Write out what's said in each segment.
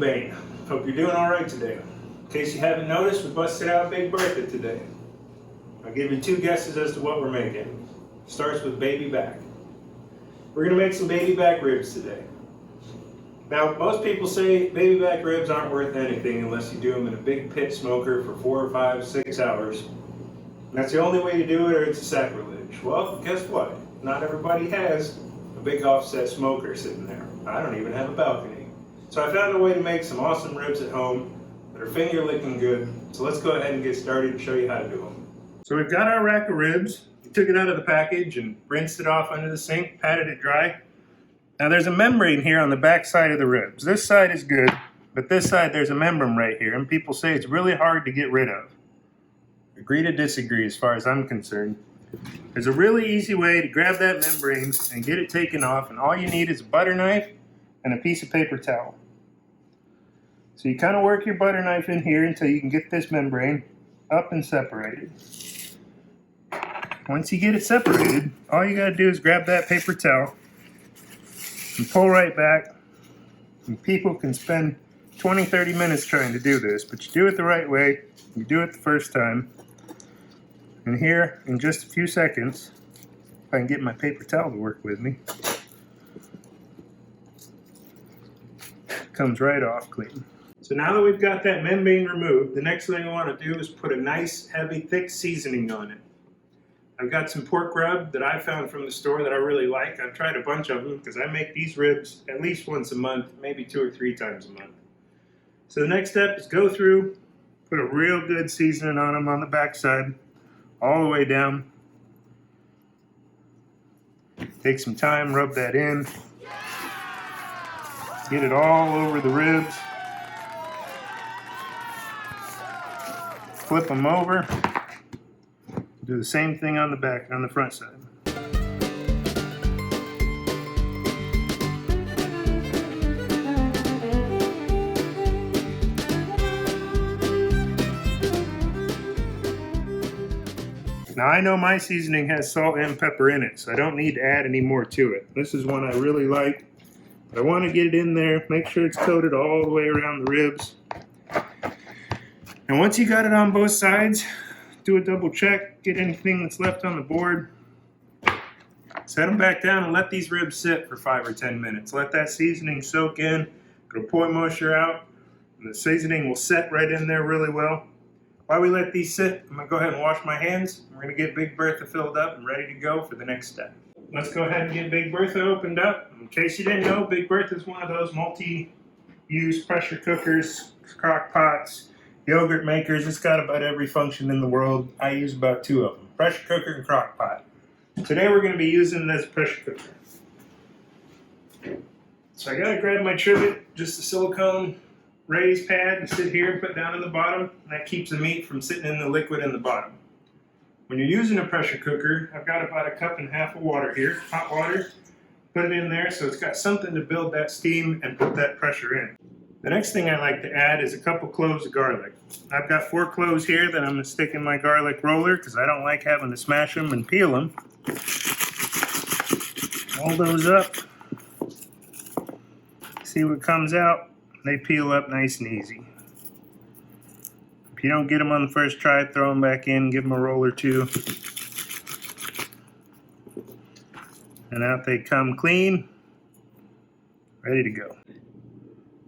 Bane. Hope you're doing all right today. In case you haven't noticed, we busted out Big Bertha today. I'll give you two guesses as to what we're making. Starts with baby back. We're gonna make some baby back ribs today. Now, most people say baby back ribs aren't worth anything unless you do them in a big pit smoker for 4 or 5, 6 hours. And that's the only way to do it, or it's a sacrilege. Well, guess what? Not everybody has a big offset smoker sitting there. I don't even have a balcony. So I found a way to make some awesome ribs at home that are finger licking good. So let's go ahead and get started and show you how to do them. So we've got our rack of ribs. We took it out of the package and rinsed it off under the sink, patted it dry. Now there's a membrane here on the back side of the ribs. This side is good, but this side there's a membrane right here, and people say it's really hard to get rid of. Agree to disagree as far as I'm concerned. There's a really easy way to grab that membrane and get it taken off, and all you need is a butter knife and a piece of paper towel. So you kind of work your butter knife in here until you can get this membrane up and separated. Once you get it separated, all you got to do is grab that paper towel and pull right back. And people can spend 20-30 minutes trying to do this, but you do it the right way. You do it the first time. And here, in just a few seconds, if I can get my paper towel to work with me, comes right off clean. So now that we've got that membrane removed, the next thing I want to do is put a nice, heavy, thick seasoning on it. I've got some pork rub that I found from the store that I really like. I've tried a bunch of them because I make these ribs at least once a month, maybe 2 or 3 times a month. So the next step is go through, put a real good seasoning on them on the back side, all the way down. Take some time, rub that in. Get it all over the ribs. Flip them over. Do the same thing on the back, on the front side. Now I know my seasoning has salt and pepper in it, so I don't need to add any more to it. This is one I really like. But I want to get it in there, make sure it's coated all the way around the ribs. And once you got it on both sides, do a double check, get anything that's left on the board. Set them back down and let these ribs sit for 5 or 10 minutes. Let that seasoning soak in, it'll pour moisture out, and the seasoning will set right in there really well. While we let these sit, I'm gonna go ahead and wash my hands. We're gonna get Big Bertha filled up and ready to go for the next step. Let's go ahead and get Big Bertha opened up. In case you didn't know, Big Bertha is one of those multi-use pressure cookers, crock pots, yogurt makers. It's got about every function in the world. I use about 2 of them, pressure cooker and crock pot. Today we're going to be using it as a pressure cooker. So I got to grab my trivet, just a silicone raised pad to sit here and put down in the bottom. And that keeps the meat from sitting in the liquid in the bottom. When you're using a pressure cooker, I've got about 1.5 cups of water here, hot water. Put it in there so it's got something to build that steam and put that pressure in. The next thing I like to add is a couple cloves of garlic. I've got 4 cloves here that I'm going to stick in my garlic roller because I don't like having to smash them and peel them. Roll those up. See what comes out. They peel up nice and easy. If you don't get them on the first try, throw them back in, give them a roll or 2. And out they come clean, ready to go.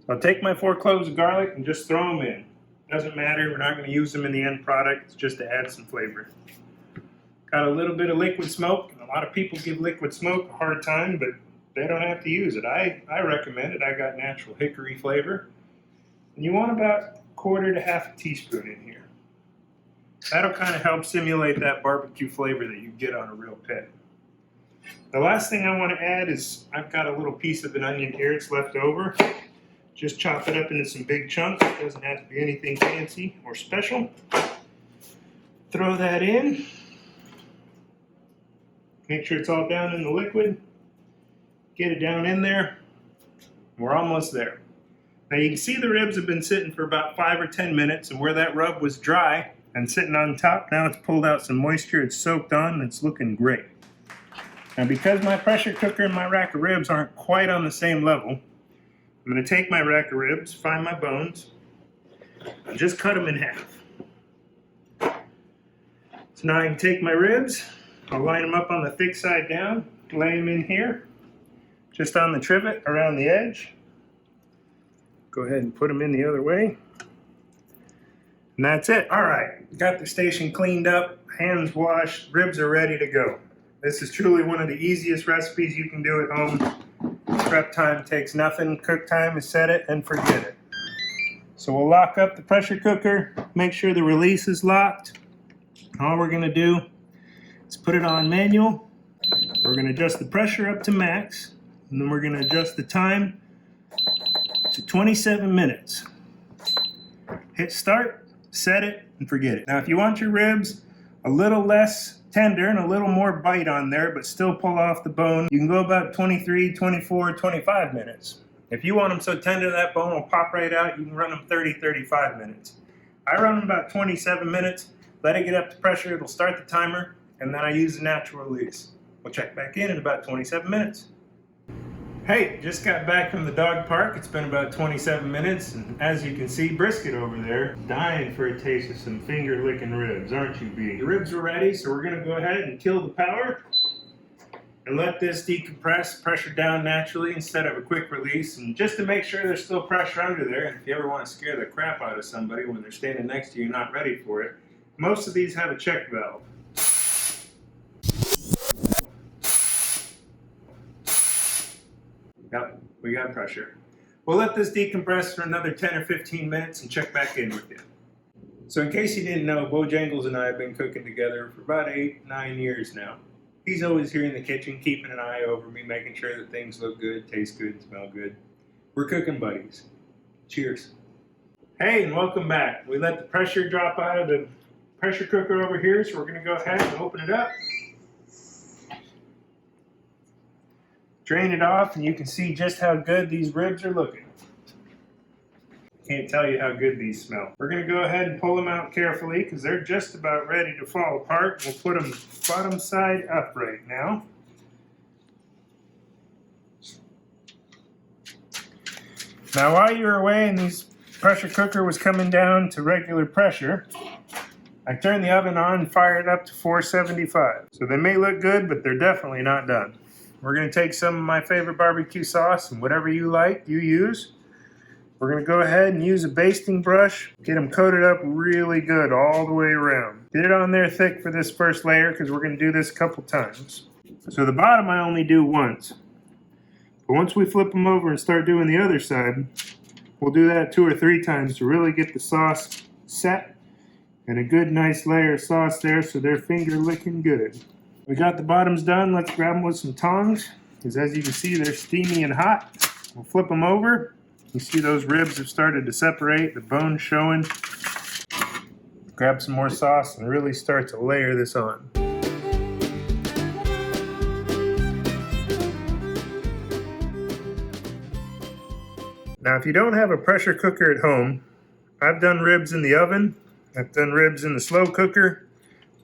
I'll take my 4 cloves of garlic and just throw them in. Doesn't matter, we're not going to use them in the end product, it's just to add some flavor. Got a little bit of liquid smoke. A lot of people give liquid smoke a hard time, but they don't have to use it. I recommend it. I got natural hickory flavor. And you want about 1/4 to 1/2 teaspoon in here. That'll kind of help simulate that barbecue flavor that you get on a real pit. The last thing I want to add is I've got a little piece of an onion here, it's left over. Just chop it up into some big chunks. It doesn't have to be anything fancy or special. Throw that in. Make sure it's all down in the liquid. Get it down in there. We're almost there. Now you can see the ribs have been sitting for about 5 or 10 minutes, and where that rub was dry and sitting on top, now it's pulled out some moisture, it's soaked on, and it's looking great. Now because my pressure cooker and my rack of ribs aren't quite on the same level, I'm going to take my rack of ribs, find my bones, and just cut them in half. So now I can take my ribs, I'll line them up on the thick side down, lay them in here, just on the trivet around the edge. Go ahead and put them in the other way. And that's it. All right, got the station cleaned up, hands washed, ribs are ready to go. This is truly one of the easiest recipes you can do at home. Prep time takes nothing. Cook time is set it and forget it. So we'll lock up the pressure cooker, make sure the release is locked. All we're gonna do is put it on manual. We're gonna adjust the pressure up to max, and then we're gonna adjust the time to 27 minutes. Hit start, set it, and forget it. Now if you want your ribs a little less tender and a little more bite on there, but still pull off the bone, you can go about 23, 24, 25 minutes. If you want them so tender that bone will pop right out, you can run them 30, 35 minutes. I run them about 27 minutes, let it get up to pressure, it'll start the timer, and then I use the natural release. We'll check back in about 27 minutes. Hey, just got back from the dog park. It's been about 27 minutes, and as you can see, Brisket over there, dying for a taste of some finger-licking ribs, aren't you, B? The ribs are ready, so we're gonna go ahead and kill the power and let this decompress, pressure down naturally instead of a quick release. And just to make sure there's still pressure under there, and if you ever want to scare the crap out of somebody when they're standing next to you not ready for it, most of these have a check valve. Yep, we got pressure. We'll let this decompress for another 10 or 15 minutes and check back in with you. So in case you didn't know, Bojangles and I have been cooking together for about 8, 9 years now. He's always here in the kitchen, keeping an eye over me, making sure that things look good, taste good, and smell good. We're cooking buddies. Cheers. Hey, and welcome back. We let the pressure drop out of the pressure cooker over here, so we're gonna go ahead and open it up. Drain it off, and you can see just how good these ribs are looking. Can't tell you how good these smell. We're gonna go ahead and pull them out carefully because they're just about ready to fall apart. We'll put them bottom side up right now. Now while you were away and this pressure cooker was coming down to regular pressure, I turned the oven on and fired it up to 475. So they may look good, but they're definitely not done. We're gonna take some of my favorite barbecue sauce, and whatever you like, you use. We're gonna go ahead and use a basting brush, get them coated up really good all the way around. Get it on there thick for this first layer because we're gonna do this a couple times. So the bottom I only do once. But once we flip them over and start doing the other side, we'll do that 2 or 3 times to really get the sauce set and a good nice layer of sauce there so they're finger licking good. We got the bottoms done. Let's grab them with some tongs because as you can see, they're steamy and hot. We'll flip them over. You see those ribs have started to separate, the bone's showing. Grab some more sauce and really start to layer this on. Now if you don't have a pressure cooker at home, I've done ribs in the oven, I've done ribs in the slow cooker,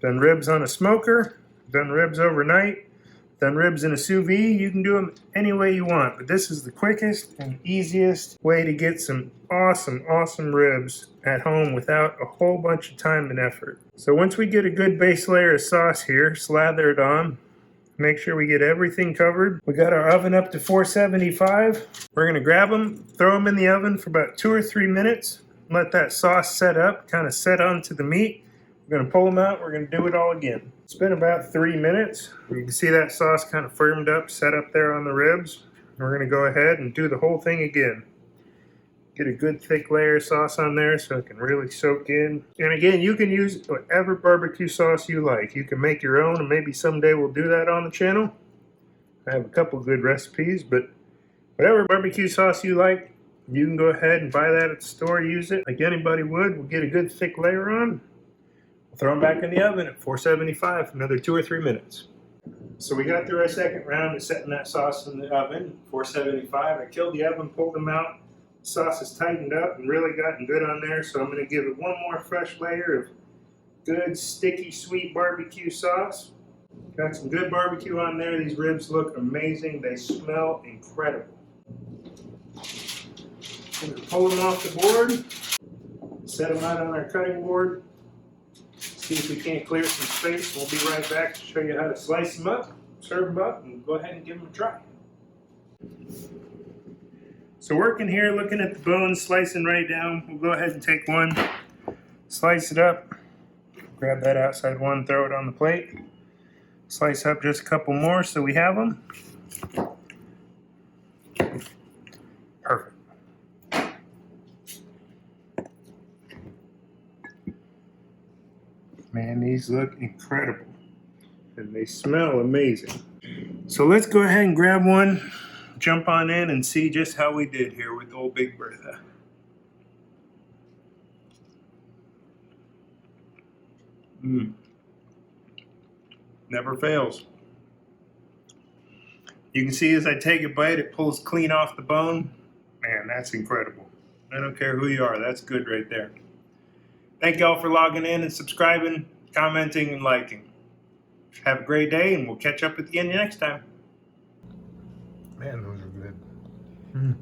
done ribs on a smoker, done ribs overnight, done ribs in a sous vide. You can do them any way you want, but this is the quickest and easiest way to get some awesome ribs at home without a whole bunch of time and effort. So once we get a good base layer of sauce here, slather it on, make sure we get everything covered. We got our oven up to 475. We're gonna grab them, throw them in the oven for about 2 or 3 minutes, let that sauce set up, kind of set onto the meat. We're gonna pull them out, we're gonna do it all again. It's been about 3 minutes. You can see that sauce kind of firmed up, set up there on the ribs. We're gonna go ahead and do the whole thing again. Get a good thick layer of sauce on there so it can really soak in. And again, you can use whatever barbecue sauce you like. You can make your own, and maybe someday we'll do that on the channel. I have a couple good recipes, but whatever barbecue sauce you like, you can go ahead and buy that at the store, use it like anybody would. We'll get a good thick layer on. We'll throw them back in the oven at 475 for another 2 or 3 minutes. So we got through our second round of setting that sauce in the oven, 475. I killed the oven, pulled them out. The sauce is tightened up and really gotten good on there, so I'm going to give it one more fresh layer of good, sticky, sweet barbecue sauce. Got some good barbecue on there. These ribs look amazing. They smell incredible. We're gonna pull them off the board, set them out on our cutting board, see if we can't clear some space. We'll be right back to show you how to slice them up, serve them up, and go ahead and give them a try. So working here, looking at the bones, slicing right down, we'll go ahead and take one, slice it up, grab that outside one, throw it on the plate, slice up just a couple more so we have them. Perfect. Man, these look incredible and they smell amazing. So let's go ahead and grab one, jump on in and see just how we did here with old Big Bertha. Never fails. You can see as I take a bite, it pulls clean off the bone. Man, that's incredible. I don't care who you are, that's good right there. Thank y'all for logging in and subscribing, commenting, and liking. Have a great day, and we'll catch up with you again next time. Man, those are good.